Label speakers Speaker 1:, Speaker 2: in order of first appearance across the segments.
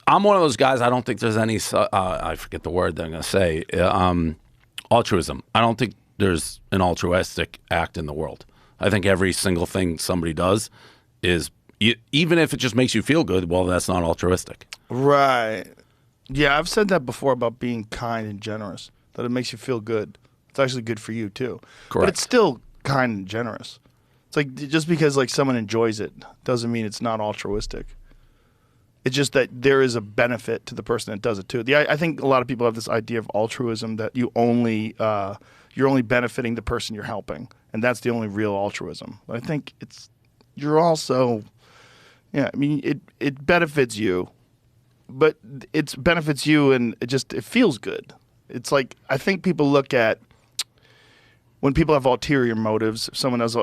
Speaker 1: I'm one of those guys. I don't think there's any. I forget the word that I'm going to say. Altruism. I don't think there's an altruistic act in the world. I think every single thing somebody does is, even if it just makes you feel good, well, that's not altruistic.
Speaker 2: Right. Yeah, I've said that before about being kind and generous, that it makes you feel good. It's actually good for you, too.
Speaker 1: Correct.
Speaker 2: But it's still kind and generous. It's like, just because like someone enjoys it doesn't mean it's not altruistic. It's just that there is a benefit to the person that does it, too. I think a lot of people have this idea of altruism that you're only benefiting the person you're helping, and that's the only real altruism. But I think you're also, I mean, it benefits you, but it benefits you and it feels good. It's like, I think people look at, when people have ulterior motives, if someone has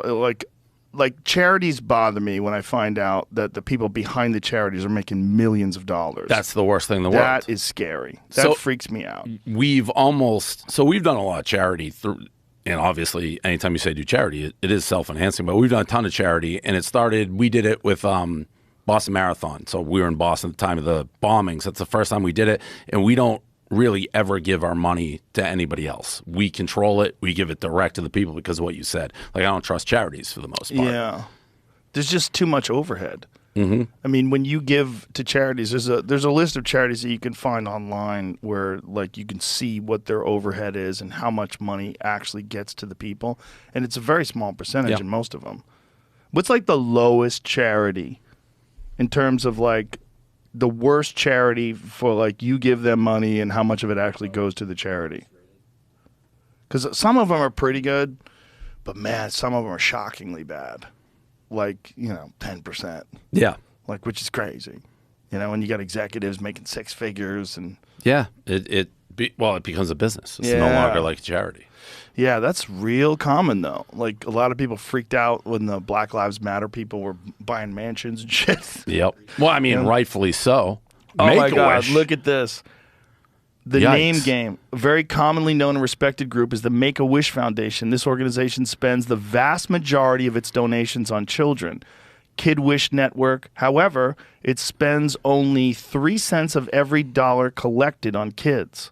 Speaker 2: like charities bother me when I find out that the people behind the charities are making millions of dollars.
Speaker 1: That's the worst thing in the world.
Speaker 2: That is scary. That freaks me out.
Speaker 1: We've done a lot of charity through, and obviously anytime you say do charity, it is self-enhancing, but we've done a ton of charity, and we did it with Boston Marathon. So we were in Boston at the time of the bombings. That's the first time we did it, and we don't really ever give our money to anybody else. We control it. We give it direct to the people because of what you said. Like, I don't trust charities for the most part.
Speaker 2: Yeah. There's just too much overhead.
Speaker 1: Mm-hmm.
Speaker 2: I mean, when you give to charities, there's a list of charities that you can find online where like you can see what their overhead is and how much money actually gets to the people. And it's a very small percentage in most of them. What's like the lowest charity in terms of like the worst charity for like you give them money and how much of it actually goes to the charity? Because some of them are pretty good, but man, some of them are shockingly bad. Like, 10%.
Speaker 1: Yeah.
Speaker 2: Like, which is crazy. And you got executives making six figures and
Speaker 1: yeah, it becomes a business. It's no longer like a charity.
Speaker 2: Yeah, that's real common though. Like, a lot of people freaked out when the Black Lives Matter people were buying mansions and shit.
Speaker 1: Yep. Well, I mean, rightfully so.
Speaker 2: Oh my God,
Speaker 1: Make-A-Wish.
Speaker 2: look at this. The name game, a very commonly known and respected group, is the Make-A-Wish Foundation. This organization spends the vast majority of its donations on children. Kid Wish Network, however, it spends only 3 cents of every dollar collected on kids.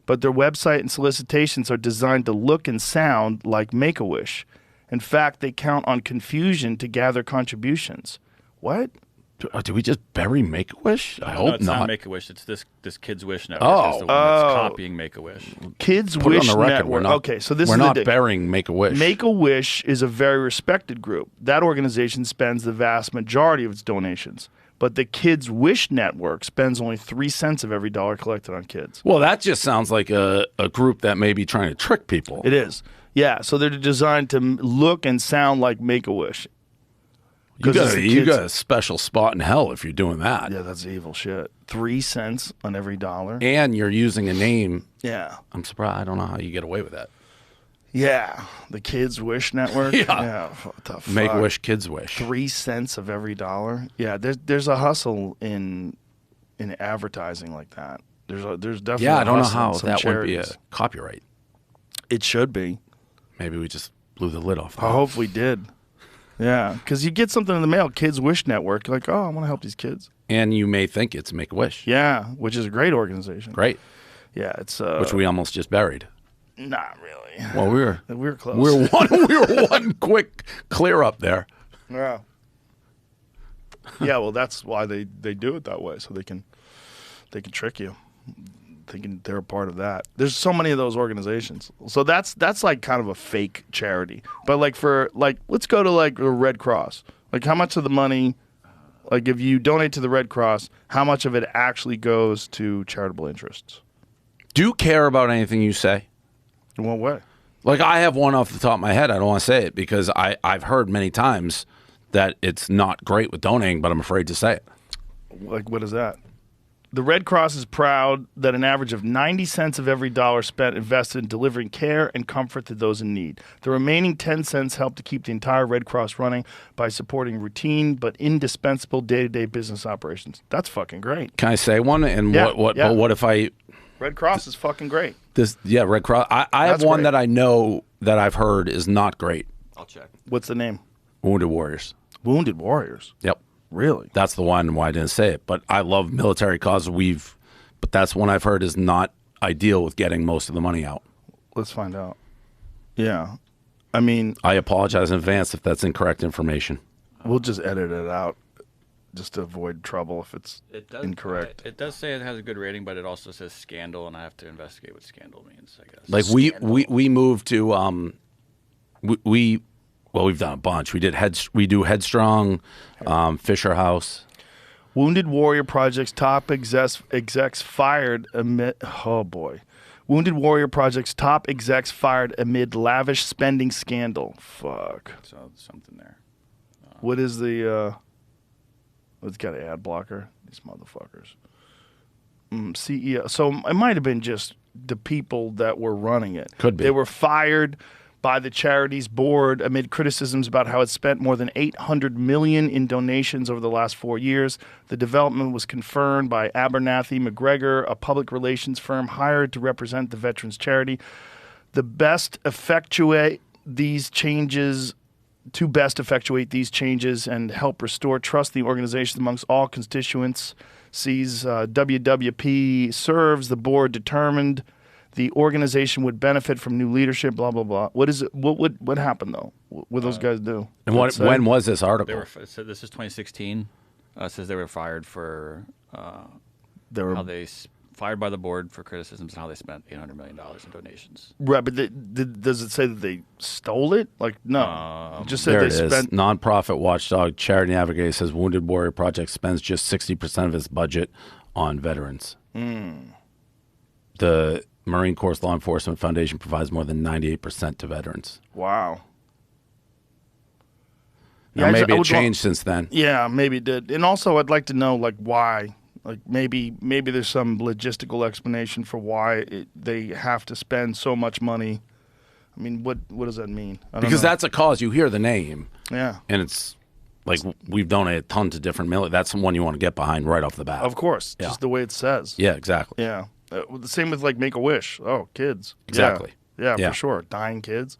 Speaker 2: But their website and solicitations are designed to look and sound like Make-A-Wish. In fact, they count on confusion to gather contributions. What?
Speaker 1: Do we just bury Make-A-Wish? I hope
Speaker 3: it's not Make-A-Wish. It's this Kids Wish Network. Is the one that's copying Make-A-Wish.
Speaker 2: Kids
Speaker 1: Put it
Speaker 2: Wish
Speaker 1: on the record.
Speaker 2: Network. Okay, so this
Speaker 1: we're
Speaker 2: is
Speaker 1: not burying Make-A-Wish.
Speaker 2: Make-A-Wish is a very respected group. That organization spends the vast majority of its donations. But the Kids Wish Network spends only 3 cents of every dollar collected on kids.
Speaker 1: Well, that just sounds like a group that may be trying to trick people.
Speaker 2: It is. Yeah, so they're designed to look and sound like Make-A-Wish.
Speaker 1: You got a special spot in hell if you're doing that.
Speaker 2: Yeah, that's evil shit. 3 cents on every dollar.
Speaker 1: And you're using a name.
Speaker 2: Yeah.
Speaker 1: I'm surprised. I don't know how you get away with that.
Speaker 2: Yeah. The Kids Wish Network.
Speaker 1: Yeah.
Speaker 2: What the fuck?
Speaker 1: Make-A-Wish, Kids Wish.
Speaker 2: 3 cents of every dollar. Yeah, there's a hustle in advertising like that. There's definitely
Speaker 1: I don't know how
Speaker 2: that
Speaker 1: that would be a copyright.
Speaker 2: It should be.
Speaker 1: Maybe we just blew the lid off.
Speaker 2: I hope we did. Yeah, because you get something in the mail, Kids Wish Network. You're like, oh, I want to help these kids.
Speaker 1: And you may think it's Make-A-Wish.
Speaker 2: Yeah, which is a great organization.
Speaker 1: Great.
Speaker 2: Yeah, it's
Speaker 1: which we almost just buried.
Speaker 2: Not really.
Speaker 1: Well, we
Speaker 2: were close.
Speaker 1: We were one quick clear up there.
Speaker 2: Yeah. Yeah, well, that's why they do it that way, so they can trick you, thinking they're a part of that. There's so many of those organizations, so that's like kind of a fake charity. But let's go to like the Red Cross. Like, how much of the money, like if you donate to the Red Cross, how much of it actually goes to charitable interests?
Speaker 1: Do you care about anything you say?
Speaker 2: In what way?
Speaker 1: Like, I have one off the top of my head. I don't want to say it because I've heard many times that it's not great with donating, but I'm afraid to say it.
Speaker 2: Like, what is that? The Red Cross is proud that an average of 90 cents of every dollar spent invested in delivering care and comfort to those in need. The remaining 10 cents help to keep the entire Red Cross running by supporting routine but indispensable day-to-day business operations. That's fucking great.
Speaker 1: Can I say one? And But what if I...
Speaker 2: Red Cross is fucking great.
Speaker 1: Red Cross. I have one that I know that I've heard is not great.
Speaker 3: I'll check.
Speaker 2: What's the name?
Speaker 1: Wounded Warriors.
Speaker 2: Wounded Warriors?
Speaker 1: Yep.
Speaker 2: Really?
Speaker 1: That's the one why I didn't say it. But I love military causes. But that's one I've heard is not ideal with getting most of the money out.
Speaker 2: Let's find out. Yeah. I mean,
Speaker 1: I apologize in advance if that's incorrect information.
Speaker 2: we'll just edit it out just to avoid trouble if it's incorrect.
Speaker 3: It does say it has a good rating, but it also says scandal, and I have to investigate what scandal means, I guess.
Speaker 1: Like we moved to we've done a bunch. We do Headstrong, Fisher House.
Speaker 2: Wounded Warrior Project's top execs fired amid. Oh boy. Wounded Warrior Project's top execs fired amid lavish spending scandal. Fuck.
Speaker 3: So something there.
Speaker 2: What is the? It's got an ad blocker. These motherfuckers. CEO. So it might have been just the people that were running it.
Speaker 1: Could be.
Speaker 2: They were fired by the charities board amid criticisms about how it spent more than $800 million in donations over the last 4 years. The development was confirmed by Abernathy McGregor, a public relations firm hired to represent the veterans charity. To best effectuate these changes and help restore trust in the organization amongst all constituents, WWP serves. The board determined the organization would benefit from new leadership. Blah blah blah. What happened though? What would those guys do?
Speaker 1: And when was this article?
Speaker 3: So this is 2016. It says they were fired for fired by the board for criticisms and how they spent $800 million in donations.
Speaker 2: Right, but does it say that they stole it? Like, no. It just said
Speaker 1: There
Speaker 2: they
Speaker 1: it is.
Speaker 2: spent.
Speaker 1: Nonprofit watchdog Charity Navigator says Wounded Warrior Project spends just 60% of its budget on veterans. The Marine Corps Law Enforcement Foundation provides more than 98% to veterans.
Speaker 2: Wow.
Speaker 1: Now,
Speaker 2: Yeah,
Speaker 1: maybe
Speaker 2: I
Speaker 1: it
Speaker 2: would
Speaker 1: changed since then.
Speaker 2: Yeah, maybe it did. And also, I'd like to know, like, why. Like, maybe there's some logistical explanation for why they have to spend so much money. I mean, what does that mean? I don't
Speaker 1: Because
Speaker 2: know.
Speaker 1: that's a cause. You hear the name,
Speaker 2: Yeah.
Speaker 1: and it's like we've donated tons of different That's the one you want to get behind right off the bat.
Speaker 2: Of course.
Speaker 1: Yeah.
Speaker 2: Just the way it says.
Speaker 1: Yeah, exactly.
Speaker 2: Yeah. The same with, like, Make-A-Wish. Oh, kids.
Speaker 1: Exactly.
Speaker 2: Yeah,
Speaker 1: Yeah.
Speaker 2: for sure. Dying kids.